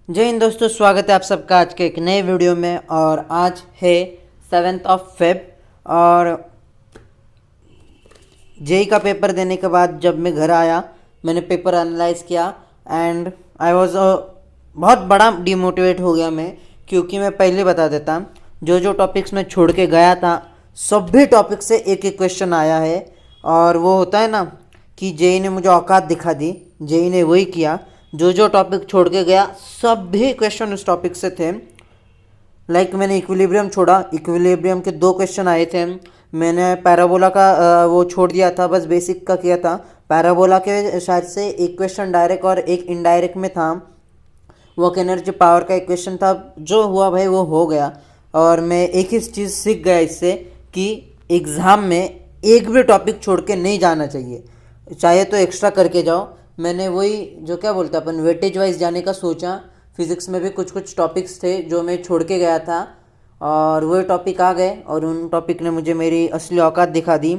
जय हिंद दोस्तों, स्वागत है आप सबका आज के एक नए वीडियो में। और आज है 7 फेब और जेई का पेपर देने के बाद जब मैं घर आया मैंने पेपर एनालाइज किया एंड आई वाज बहुत बड़ा डिमोटिवेट हो गया मैं, क्योंकि मैं पहले बता देता जो जो टॉपिक्स मैं छोड़ के गया था सभी टॉपिक से एक एक क्वेश्चन आया है। और वो होता है ना कि जेई ने मुझे औकात दिखा दी, जेई ने वही किया। जो जो टॉपिक छोड़ के गया सभी क्वेश्चन उस टॉपिक से थे। मैंने इक्विलिब्रियम छोड़ा, इक्विलिब्रियम के 2 क्वेश्चन आए थे। मैंने पैराबोला का वो छोड़ दिया था, बस बेसिक का किया था। पैराबोला के शायद से एक क्वेश्चन डायरेक्ट और एक इनडायरेक्ट में था। वर्क एनर्जी पावर का एक क्वेश्चन था, जो हुआ भाई वो हो गया। और मैं एक ही चीज़ सीख गया इससे कि एग्ज़ाम में एक भी टॉपिक छोड़ के नहीं जाना चाहिए, चाहे तो एक्स्ट्रा करके जाओ। मैंने वही जो क्या बोलते अपन वेटेज वाइज जाने का सोचा। फिज़िक्स में भी कुछ कुछ टॉपिक्स थे जो मैं छोड़ के गया था और वही टॉपिक आ गए और उन टॉपिक ने मुझे मेरी असली औकात दिखा दी।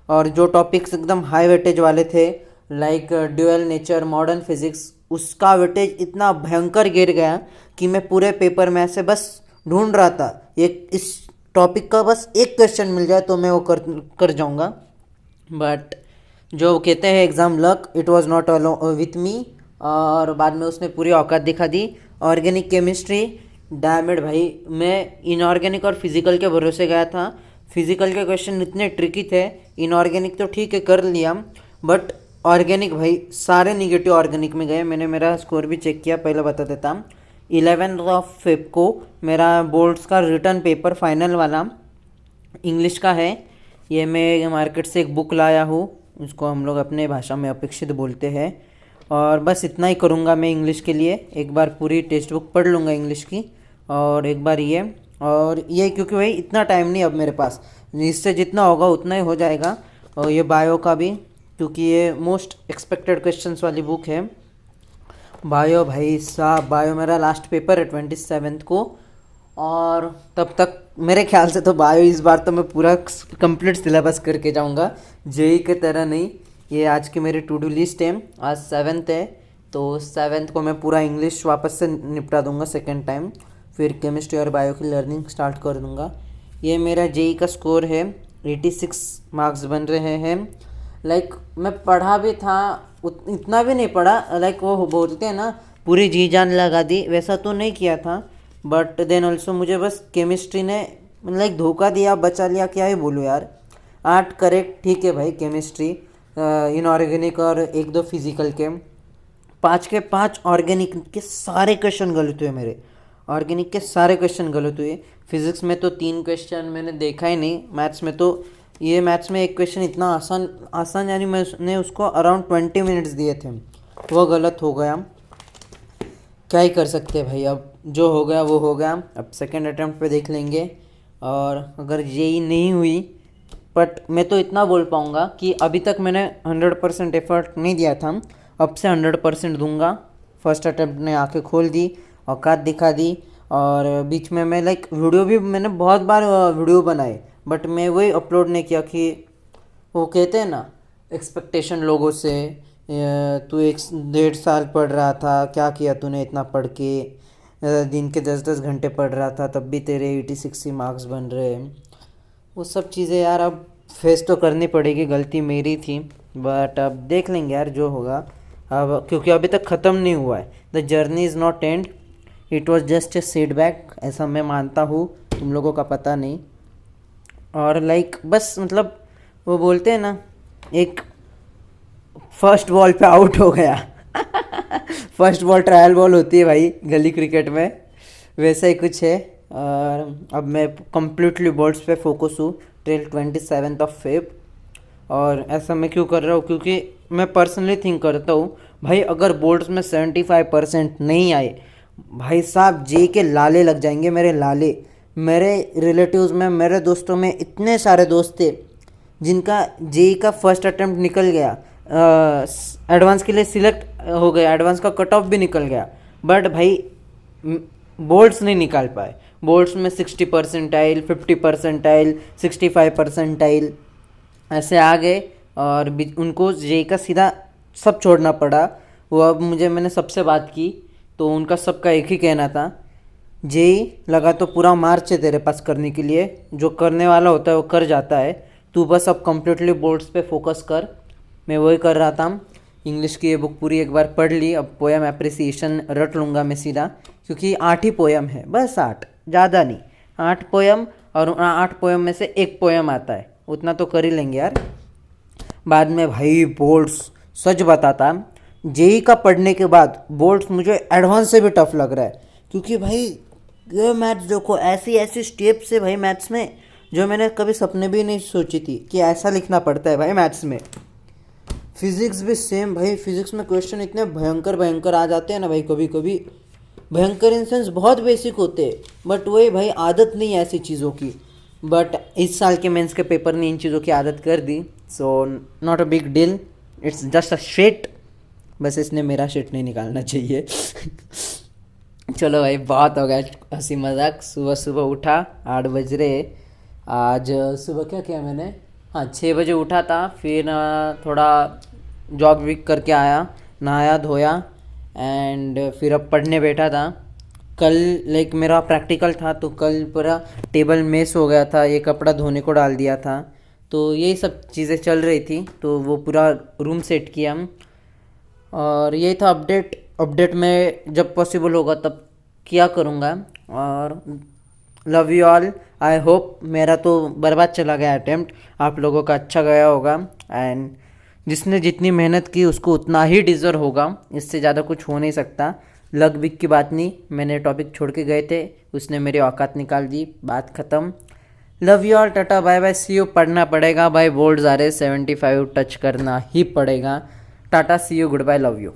और जो टॉपिक्स एकदम हाई वेटेज वाले थे like dual nature, modern physics, उसका वेटेज इतना भयंकर गिर गया कि मैं पूरे पेपर में ऐसे बस ढूंढ रहा था एक इस टॉपिक का बस एक क्वेश्चन मिल जाए तो मैं वो कर जाऊँगा। बट जो कहते हैं exam luck, it was not with me. और बाद में उसने पूरी औकात दिखा दी। ऑर्गेनिक केमिस्ट्री, डैमेड भाई, मैं इनऑर्गेनिक और फिज़िकल के भरोसे गया था। फिज़िकल के क्वेश्चन इतने ट्रिकी थे, इनऑर्गेनिक तो ठीक है कर लिया, बट ऑर्गेनिक भाई सारे निगेटिव ऑर्गेनिक में गए। मैंने मेरा स्कोर भी चेक किया, पहले बता देता। 11 फेब को मेरा बोर्ड्स का रिटर्न पेपर फाइनल वाला इंग्लिश का है। ये मैं मार्केट से एक बुक लाया हूँ, उसको हम लोग अपने भाषा में अपेक्षित बोलते हैं। और बस इतना ही करूँगा मैं इंग्लिश के लिए। एक बार पूरी टेक्स्ट बुक पढ़ लूँगा इंग्लिश की और एक बार ये क्योंकि भाई इतना टाइम नहीं अब मेरे पास, इससे जितना होगा उतना ही हो जाएगा। और ये बायो का भी, क्योंकि ये मोस्ट एक्सपेक्टेड क्वेश्चंस वाली बुक है। बायो भाई साहब, बायो मेरा लास्ट पेपर है 27 को और तब तक मेरे ख्याल से तो बायो इस बार तो मैं पूरा कंप्लीट सिलेबस करके जाऊंगा, जेई के तरह नहीं। ये आज की मेरी टू डू लिस्ट है। आज 7 है तो 7 को मैं पूरा इंग्लिश वापस से निपटा दूंगा सेकेंड टाइम, फिर केमिस्ट्री और बायो की लर्निंग स्टार्ट कर दूंगा। ये मेरा जेई का स्कोर है, 86 मार्क्स बन रहे हैं। मैं पढ़ा भी था, इतना भी नहीं पढ़ा, वो बोलते हैं ना पूरी जी जान लगा दी, वैसा तो नहीं किया था। बट देन ऑल्सो मुझे बस केमिस्ट्री ने धोखा दिया, बचा लिया, क्या ही बोलूँ यार। 8 करेक्ट ठीक है भाई केमिस्ट्री, इनऑर्गेनिक और 1-2 फिजिकल के। 5 के 5 ऑर्गेनिक के सारे क्वेश्चन गलत हुए मेरे, ऑर्गेनिक के सारे क्वेश्चन गलत हुए। फिज़िक्स में तो 3 क्वेश्चन मैंने देखा ही नहीं। मैथ्स में एक क्वेश्चन इतना आसान यानी मैंने उसको अराउंड 20 मिनट्स दिए थे, वो गलत हो गया। क्या ही कर सकते भाई, अब जो हो गया वो हो गया। अब सेकेंड अटैम्प्ट पे देख लेंगे। और अगर यही नहीं हुई, बट मैं तो इतना बोल पाऊँगा कि अभी तक मैंने 100% एफर्ट नहीं दिया था, अब से 100% दूंगा। फर्स्ट अटैम्प्ट ने आंखें खोल दी, औकात दिखा दी। और बीच में मैं वीडियो भी मैंने बहुत बार वीडियो बनाए, बट मैं वही अपलोड नहीं किया कि वो कहते हैं ना एक्सपेक्टेशन लोगों से, तू 1-1.5 साल पढ़ रहा था, क्या किया तूने इतना पढ़ के, दिन के 10-10 घंटे पढ़ रहा था तब भी तेरे 86 ही मार्क्स बन रहे हैं। वो सब चीज़ें यार अब फेस तो करनी पड़ेगी, गलती मेरी थी, बट अब देख लेंगे यार जो होगा। अब क्योंकि अभी तक ख़त्म नहीं हुआ है, the journey is not and, it was just a setback, ऐसा मैं मानता हूँ, तुम लोगों का पता नहीं। और बस वो बोलते हैं ना, एक फर्स्ट बॉल पे आउट हो गया फर्स्ट बॉल ट्रायल बॉल होती है भाई गली क्रिकेट में, वैसा ही कुछ है। और अब मैं कम्प्लीटली बोर्ड्स पे फोकस हूँ टिल 27 फेब। और ऐसा मैं क्यों कर रहा हूँ, क्योंकि मैं पर्सनली थिंक करता हूँ भाई अगर बोर्ड्स में 75% नहीं आए, भाई साहब जे के लाले लग जाएंगे, मेरे लाले। मेरे रिलेटिव्स में, मेरे दोस्तों में इतने सारे दोस्त थे जिनका जेई का फर्स्ट अटेम्प्ट निकल गया, एडवांस के लिए सिलेक्ट हो गया, एडवांस का कट ऑफ भी निकल गया, बट भाई बोर्ड्स नहीं निकाल पाए। बोर्ड्स में 60 परसेंटाइल, 50 परसेंटाइल, 65 परसेंटाइल ऐसे आ गए और उनको जेई का सीधा सब छोड़ना पड़ा। वो अब मैंने सबसे बात की तो उनका सबका एक ही कहना था, जेई लगा तो पूरा मार्च है तेरे पास करने के लिए, जो करने वाला होता है वो कर जाता है, तू बस अब कम्प्लीटली बोर्ड्स पे फोकस कर। मैं वही कर रहा था। इंग्लिश की ये बुक पूरी एक बार पढ़ ली, अब पोएम एप्रिसिएशन रट लूँगा मैं सीधा, क्योंकि 8 ही पोएम है, बस 8, ज़्यादा नहीं, 8 पोएम, और 8 पोएम में से एक पोएम आता है, उतना तो कर ही लेंगे यार। बाद में भाई बोर्ड्स, सच बताता, जेई का पढ़ने के बाद बोर्ड्स मुझे एडवांस से भी टफ लग रहा है, क्योंकि भाई ये मैथ्स देखो, ऐसी ऐसी स्टेप्स है भाई मैथ्स में जो मैंने कभी सपने भी नहीं सोची थी कि ऐसा लिखना पड़ता है भाई मैथ्स में। फिजिक्स भी सेम भाई, फिजिक्स में क्वेश्चन इतने भयंकर भयंकर आ जाते हैं ना भाई, कभी कभी भयंकर इन सेंस बहुत बेसिक होते हैं, बट वही भाई आदत नहीं है ऐसी चीज़ों की। बट इस साल के मेंस के पेपर ने इन चीज़ों की आदत कर दी, so not a big deal, it's just a shit. बस इसने मेरा शिट नहीं निकालना चाहिए। चलो भाई बहुत हो गया हंसी मजाक। सुबह सुबह उठा, 8 बज रहे। आज सुबह क्या किया मैंने, हाँ 6 बजे उठा था, फिर थोड़ा जॉग विक करके आया, नहाया धोया, एंड फिर अब पढ़ने बैठा था। कल लाइक मेरा प्रैक्टिकल था, तो कल पूरा टेबल मेस हो गया था, ये कपड़ा धोने को डाल दिया था, तो यही सब चीज़ें चल रही थी, तो वो पूरा रूम सेट किया। और यही था अपडेट में जब पॉसिबल होगा तब किया करूँगा। और love you all, I hope मेरा तो बर्बाद चला गया अटेम्प्ट, आप लोगों का अच्छा गया होगा, एंड जिसने जितनी मेहनत की उसको उतना ही डिज़र्व होगा, इससे ज़्यादा कुछ हो नहीं सकता। लग बिग की बात नहीं, मैंने टॉपिक छोड़ के गए थे, उसने मेरी औकात निकाल दी, बात ख़त्म। Love you all, tata bye bye, see you. पढ़ना पड़ेगा भाई, बोर्ड्स आ रहे, 75 टच करना ही पड़ेगा। Tata, see you, good bye, love you.